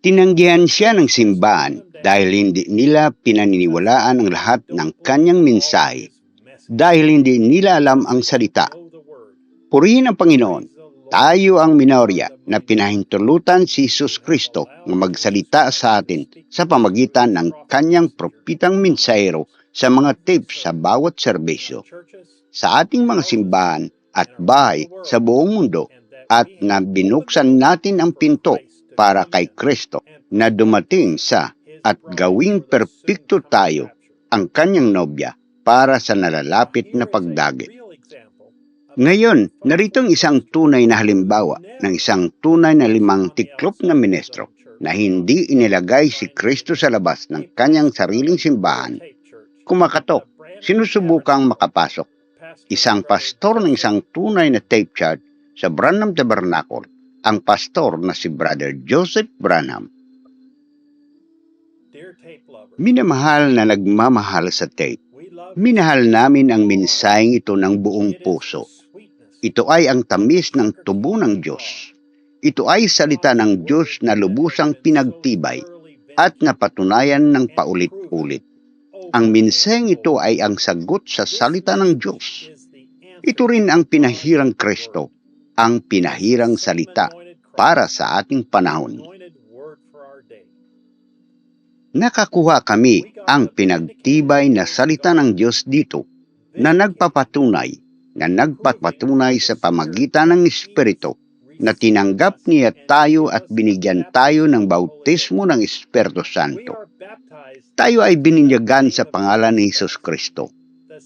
Tinanggihan siya ng simbahan dahil hindi nila pinaniniwalaan ang lahat ng kanyang mensahe, dahil hindi nila alam ang salita. Purihin ang Panginoon. Tayo ang minorya na pinahintulutan si Jesus Kristo na magsalita sa atin sa pamagitan ng kanyang propitang mensahero sa mga tape sa bawat serbisyo, sa ating mga simbahan at bahay sa buong mundo, at na binuksan natin ang pinto para kay Kristo na dumating sa at gawing perpekto tayo, ang kanyang nobya, para sa nalalapit na pagdagit. Ngayon, narito ang isang tunay na halimbawa ng isang tunay na 5 tiklop na ministro na hindi inilagay si Kristo sa labas ng kanyang sariling simbahan. Kumakatok, sinusubukang makapasok. Isang pastor ng isang tunay na tape chart sa Branham Tabernacle, ang pastor na si Brother Joseph Branham. Minamahal na nagmamahal sa tape, minahal namin ang mensaheng ito ng buong puso. Ito ay ang tamis ng tubo ng Diyos. Ito ay salita ng Diyos na lubusang pinagtibay at napatunayan ng paulit-ulit. Ang mensaheng ito ay ang sagot sa salita ng Diyos. Ito rin ang pinahirang Kristo, ang pinahirang salita para sa ating panahon. Nakakuha kami ang pinagtibay na salita ng Diyos dito na nagpapatunay sa pamagitan ng Espiritu na tinanggap niya tayo at binigyan tayo ng bautismo ng Espiritu Santo. Tayo ay bininyagan sa pangalan ni Jesus Kristo.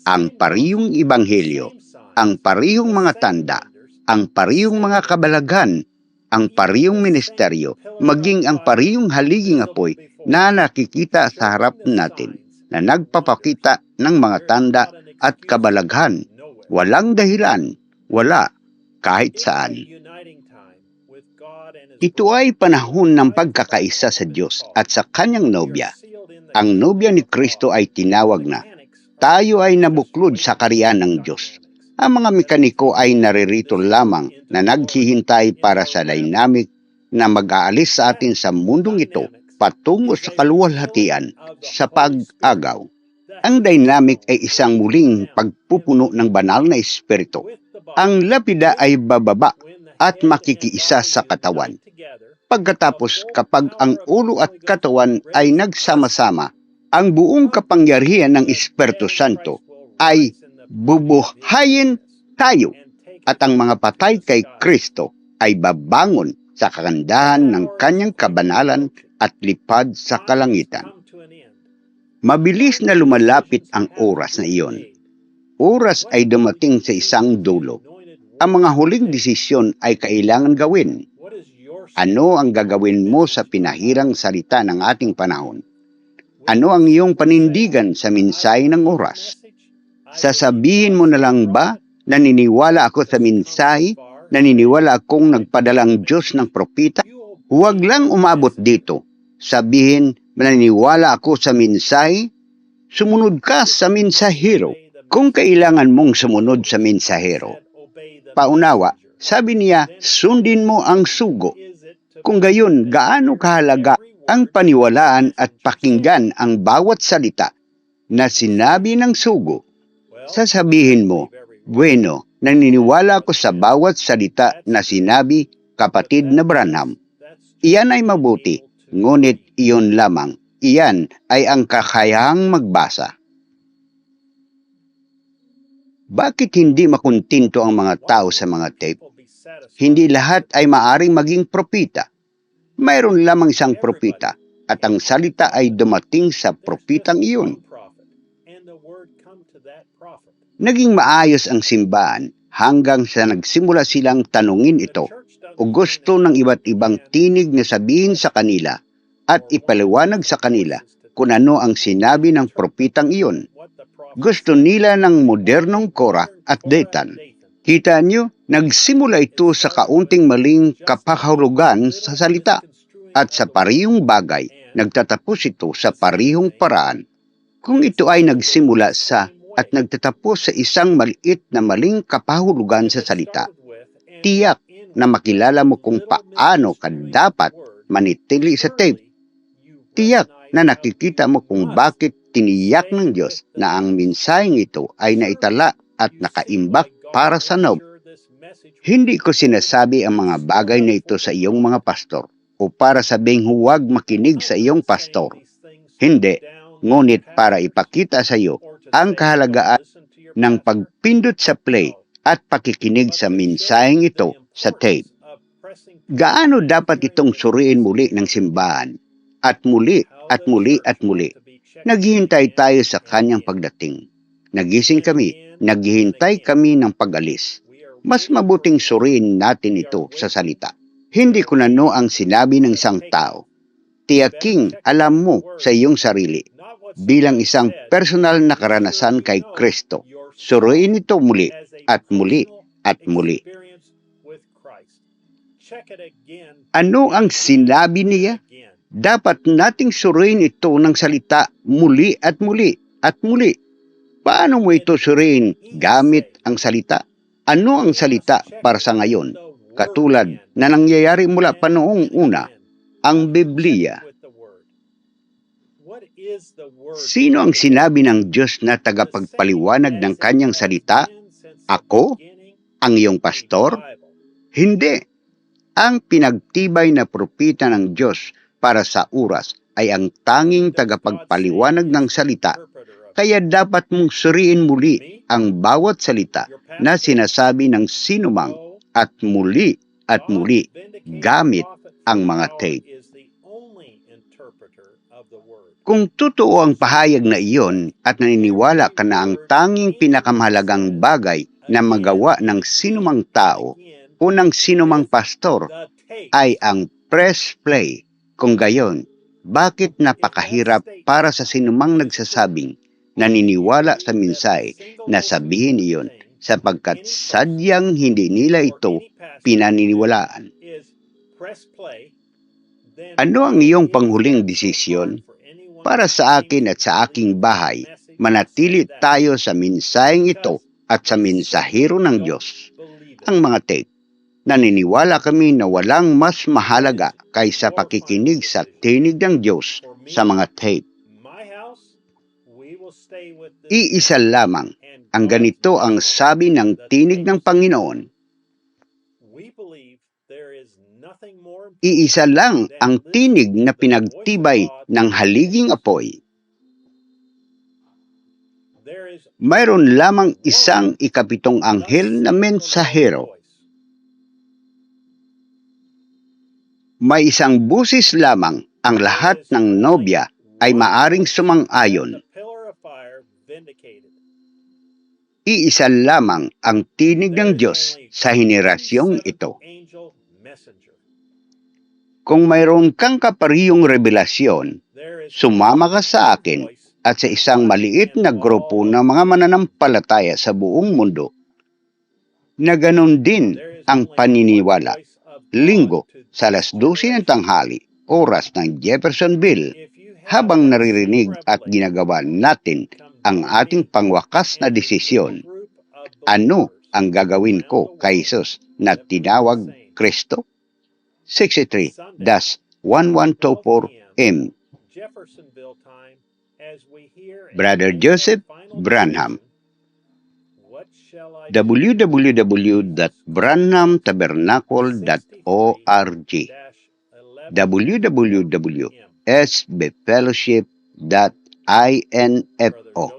Ang parihong ebanghelyo, ang parihong mga tanda, ang parihong mga kabalaghan, ang parihong ministeryo, maging ang parihong haliging apoy na nakikita sa harap natin, na nagpapakita ng mga tanda at kabalaghan. Walang dahilan, wala kahit saan. Ito ay panahon ng pagkakaisa sa Diyos at sa kanyang nobya. Ang nobya ni Kristo ay tinawag na. Tayo ay nabuklod sa kaharian ng Diyos. Ang mga mekaniko ay naririto lamang na naghihintay para sa dynamic na mag-aalis sa atin sa mundong ito patungo sa kaluwalhatian sa pag-agaw. Ang dynamic ay isang muling pagpupuno ng banal na espiritu. Ang lapida ay bababa at makikiisa sa katawan. Pagkatapos, kapag ang ulo at katawan ay nagsama-sama, ang buong kapangyarihan ng Espiritu Santo ay bubuhayin tayo, at ang mga patay kay Kristo ay babangon sa kagandahan ng kanyang kabanalan at lipad sa kalangitan. Mabilis na lumalapit ang oras na iyon. Oras ay dumating sa isang dulo. Ang mga huling desisyon ay kailangan gawin. Ano ang gagawin mo sa pinahirang salita ng ating panahon? Ano ang iyong panindigan sa mensahe ng oras? Sasabihin mo na lang ba, naniniwala ako sa mensahe, naniniwala akong nagpadalang Diyos ng propita? Huwag lang umabot dito. Sabihin, naniniwala ako sa mensahe, sumunod ka sa mensahero. Kung kailangan mong sumunod sa mensahero, paunawa, sabi niya, sundin mo ang sugo. Kung gayon, gaano kahalaga ang paniwalaan at pakinggan ang bawat salita na sinabi ng sugo. Sasabihin mo, bueno, naniniwala ko sa bawat salita na sinabi, kapatid na Branham. Iyan ay mabuti, ngunit iyon lamang. Iyan ay ang kakayahang magbasa. Bakit hindi makuntinto ang mga tao sa mga tape? Hindi lahat ay maaring maging propita. Mayroon lamang isang propita at ang salita ay dumating sa propitang iyon. Naging maayos ang simbahan hanggang sa nagsimula silang tanungin ito o gusto ng iba't ibang tinig na sabihin sa kanila at ipaliwanag sa kanila kung ano ang sinabi ng propitang iyon. Gusto nila ng modernong Korah at Dathan. Kita nyo, nagsimula ito sa kaunting maling kapahulugan sa salita at sa parihong bagay, nagtatapos ito sa parihong paraan. Kung ito ay nagsimula sa at nagtatapos sa isang maliit na maling kapahulugan sa salita, tiyak na makilala mo kung paano ka dapat manitili sa tape. Tiyak na nakikita mo kung bakit tiniyak ng Diyos na ang mensaheng ito ay naitala at nakaimbak para sa Nob. Hindi ko sinasabi ang mga bagay na ito sa iyong mga pastor o para sabing huwag makinig sa iyong pastor. Hindi, ngunit para ipakita sa iyo ang kahalagaan ng pagpindot sa play at pakikinig sa mensaheng ito sa tape. Gaano dapat itong suriin muli ng simbahan? At muli, at muli, at muli. Naghihintay tayo sa kanyang pagdating. Nagising kami, naghihintay kami ng pag-alis. Mas mabuting suriin natin ito sa salita. Hindi ko nano ang sinabi ng isang tao. Tiyaking alam mo sa iyong sarili. Bilang isang personal na karanasan kay Kristo, suriin ito muli, at muli, at muli. Ano ang sinabi niya? Dapat nating suriin ito ng salita muli at muli at muli. Paano mo ito suriin gamit ang salita? Ano ang salita para sa ngayon? Katulad na nangyayari mula pa noong una, ang Biblia. Sino ang sinabi ng Diyos na tagapagpaliwanag ng kanyang salita? Ako? Ang iyong pastor? Hindi. Ang pinagtibay na propeta ng Diyos para sa oras ay ang tanging tagapagpaliwanag ng salita. Kaya dapat mong suriin muli ang bawat salita na sinasabi ng sinumang at muli gamit ang mga tape. Kung totoo ang pahayag na iyon at naniniwala ka na ang tanging pinakamahalagang bagay na magawa ng sinumang tao o ng sinumang pastor ay ang press play, kung gayon, bakit napakahirap para sa sinumang nagsasabing naniniwala sa mensahe na sabihin iyon sapagkat sadyang hindi nila ito pinaniniwalaan? Ano ang iyong panghuling desisyon? Para sa akin at sa aking bahay, manatili tayo sa mensaheng ito at sa mensahero ng Diyos. Ang mga tape. Naniniwala kami na walang mas mahalaga kaysa pakikinig sa tinig ng Diyos sa mga tape. Iisa lamang ang ganito ang sabi ng tinig ng Panginoon. Iisa lang ang tinig na pinagtibay ng haliging apoy. Mayroon lamang isang ikapitong anghel na mensahero. May isang busis lamang ang lahat ng nobya ay maaring sumang-ayon. Iisa lamang ang tinig ng Diyos sa henerasyong ito. Kung mayroon kang kaparehong revelasyon, sumama ka sa akin at sa isang maliit na grupo ng mga mananampalataya sa buong mundo na ganon din ang paniniwala. Linggo sa alas 12 ng tanghali, oras ng Jeffersonville, habang naririnig at ginagawa natin ang ating pangwakas na desisyon. Ano ang gagawin ko kay Jesus na tinawag Kristo? 63-1124M. Brother Joseph Branham. www.branhamtabernacle.org www.sbfellowship.info